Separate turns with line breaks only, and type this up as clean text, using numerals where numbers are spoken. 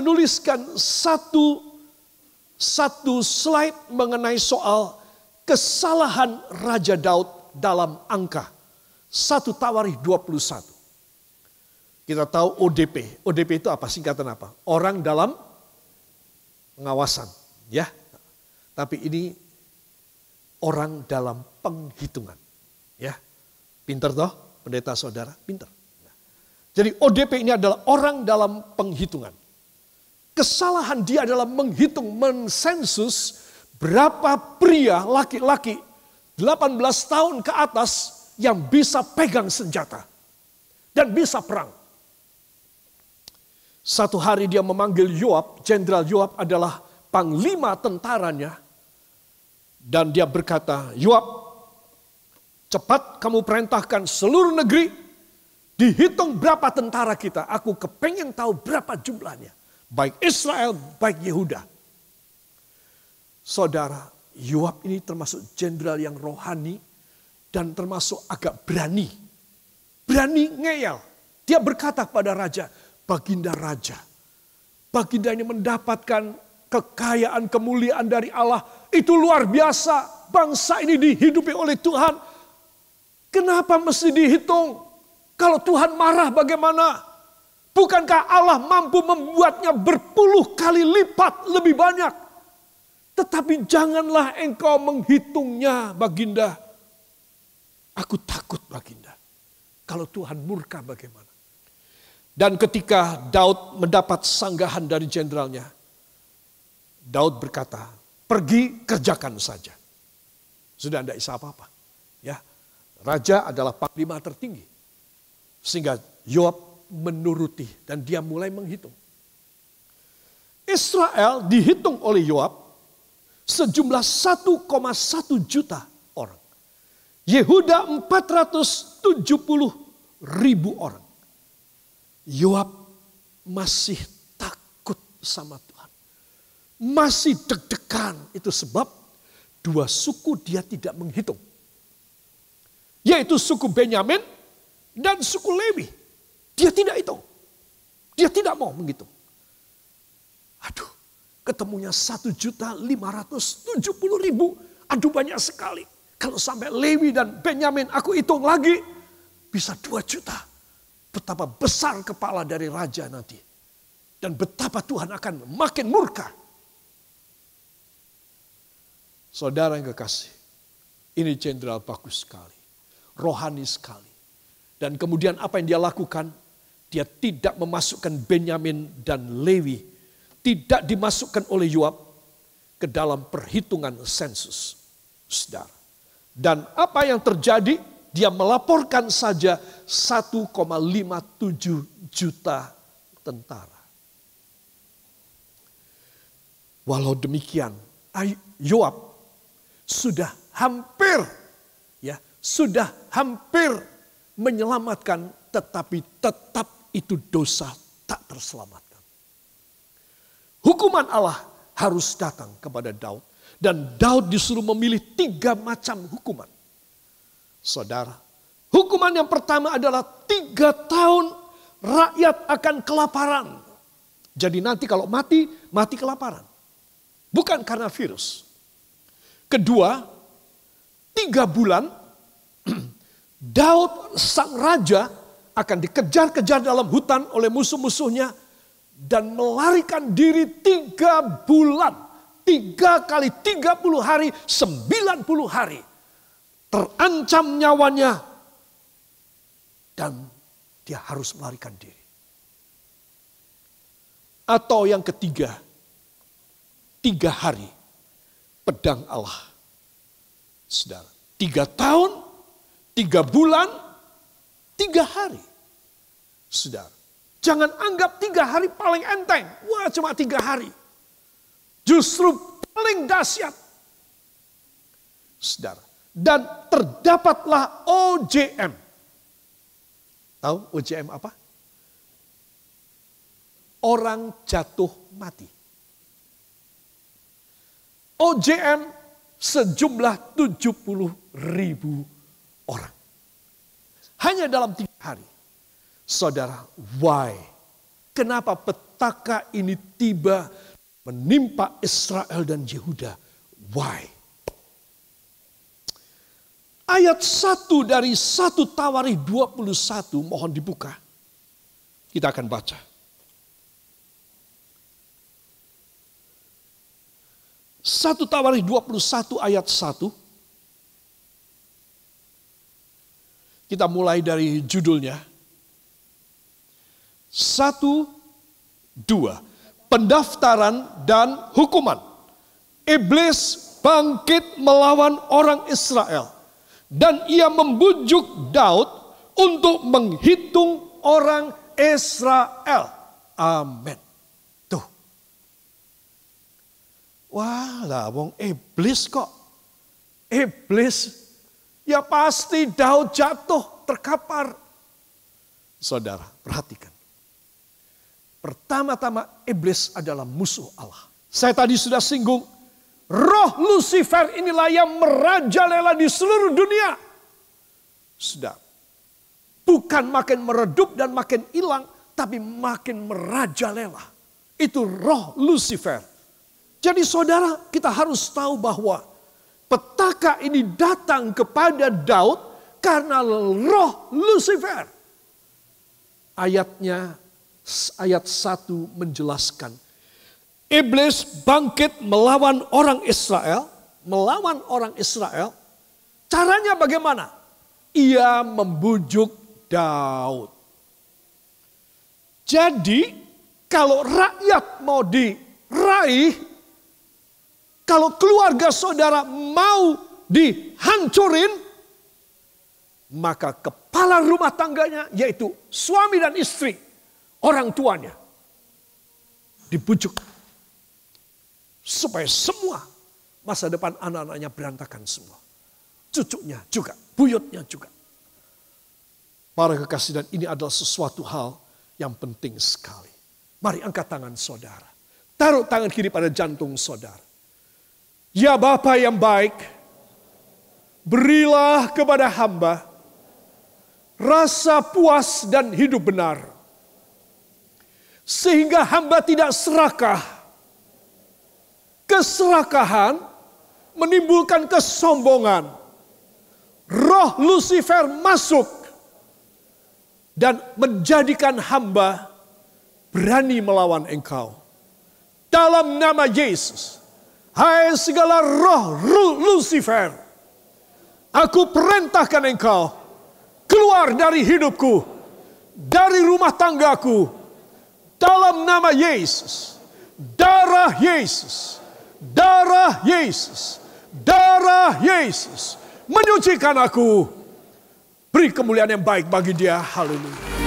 menuliskan satu slide mengenai soal kesalahan Raja Daud dalam angka 1 Tawarikh 21. Kita tahu ODP. ODP itu apa? Singkatan apa? Orang dalam pengawasan. Ya. Tapi ini orang dalam penghitungan. Ya. Pinter toh pendeta saudara? Pinter. Jadi ODP ini adalah orang dalam penghitungan. Kesalahan dia adalah menghitung, mensensus berapa pria laki-laki 18 tahun ke atas yang bisa pegang senjata dan bisa perang. Satu hari dia memanggil Yoab, Jenderal Yoab adalah panglima tentaranya. Dan dia berkata, Yoab, cepat kamu perintahkan seluruh negeri, dihitung berapa tentara kita. Aku kepengen tahu berapa jumlahnya. Baik Israel, baik Yehuda. Saudara, Yoab ini termasuk jenderal yang rohani dan termasuk agak berani. Berani ngeyel. Dia berkata kepada raja, Baginda Raja, Baginda ini mendapatkan kekayaan, kemuliaan dari Allah. Itu luar biasa. Bangsa ini dihidupi oleh Tuhan. Kenapa mesti dihitung? Kalau Tuhan marah bagaimana? Bukankah Allah mampu membuatnya berpuluh kali lipat lebih banyak? Tetapi janganlah engkau menghitungnya, Baginda. Aku takut, Baginda. Kalau Tuhan murka bagaimana? Dan ketika Daud mendapat sanggahan dari jenderalnya, Daud berkata, pergi kerjakan saja. Sudah tidak bisa apa-apa. Ya, raja adalah panglima tertinggi. Sehingga Yoab menuruti dan dia mulai menghitung. Israel dihitung oleh Yoab sejumlah 1,1 juta orang. Yehuda 470.000 orang. Yoab masih takut sama Tuhan. Masih deg-degan. Itu sebab dua suku dia tidak menghitung. Yaitu suku Benyamin dan suku Lewi. Dia tidak hitung. Dia tidak mau menghitung. Aduh, ketemunya 1.570.000. Aduh, banyak sekali. Kalau sampai Lewi dan Benyamin aku hitung lagi, bisa 2 juta. Betapa besar kepala dari raja nanti. Dan betapa Tuhan akan makin murka. Saudara yang kekasih, ini jenderal bagus sekali. Rohani sekali. Dan kemudian apa yang dia lakukan? Dia tidak memasukkan Benyamin dan Lewi. Tidak dimasukkan oleh Yoab ke dalam perhitungan sensus. Saudara. Dan apa yang terjadi? Dia melaporkan saja 1,57 juta tentara. Walau demikian, Yoab sudah hampir menyelamatkan, tetapi tetap itu dosa tak terselamatkan. Hukuman Allah harus datang kepada Daud. Dan Daud disuruh memilih 3 macam hukuman. Saudara, hukuman yang pertama adalah 3 tahun rakyat akan kelaparan. Jadi nanti kalau mati kelaparan. Bukan karena virus. Kedua, 3 bulan Daud sang raja akan dikejar-kejar dalam hutan oleh musuh-musuhnya dan melarikan diri 3 bulan. 3 kali 30 hari, 90 hari. Terancam nyawanya dan dia harus melarikan diri. Atau yang ketiga, 3 hari pedang Allah. Saudara, 3 tahun, 3 bulan, 3 hari. Saudara, jangan anggap 3 hari paling enteng. Wah, cuma 3 hari. Justru paling dahsyat. Saudara, dan terdapatlah OJM. Tahu OJM apa? Orang jatuh mati. OJM sejumlah 70.000 orang. Hanya dalam 3 hari. Saudara, why? Kenapa petaka ini tiba menimpa Israel dan Yehuda. Why? Ayat 1 dari 1 Tawarikh 21 mohon dibuka. Kita akan baca. 1 Tawarikh 21 ayat 1. Kita mulai dari judulnya. 1, 2. Pendaftaran dan hukuman. Iblis bangkit melawan orang Israel. Dan ia membujuk Daud untuk menghitung orang Israel. Amin. Tuh. Wah lah wong iblis kok. Iblis. Ya pasti Daud jatuh, terkapar. Saudara, perhatikan. Pertama-tama iblis adalah musuh Allah. Saya tadi sudah singgung, roh Lucifer inilah yang merajalela di seluruh dunia. Sudah, bukan makin meredup dan makin hilang, tapi makin merajalela. Itu roh Lucifer. Jadi saudara, kita harus tahu bahwa petaka ini datang kepada Daud karena roh Lucifer. Ayat 1 menjelaskan. Iblis bangkit melawan orang Israel. Melawan orang Israel. Caranya bagaimana? Ia membujuk Daud. Jadi kalau rakyat mau diraih, kalau keluarga saudara mau dihancurin, maka kepala rumah tangganya, yaitu suami dan istri, orang tuanya, dibujuk. Supaya semua masa depan anak-anaknya berantakan semua. Cucunya juga, buyutnya juga. Para kekasih, dan ini adalah sesuatu hal yang penting sekali. Mari angkat tangan saudara. Taruh tangan kiri pada jantung saudara. Ya Bapa yang baik, berilah kepada hamba rasa puas dan hidup benar. Sehingga hamba tidak serakah. Keserakahan menimbulkan kesombongan. Roh Lucifer masuk dan menjadikan hamba berani melawan Engkau. Dalam nama Yesus. Hai segala roh Lucifer, aku perintahkan engkau keluar dari hidupku, dari rumah tanggaku, dalam nama Yesus. Darah Yesus, darah Yesus, darah Yesus menyucikan aku. Beri kemuliaan yang baik bagi Dia. Haleluya.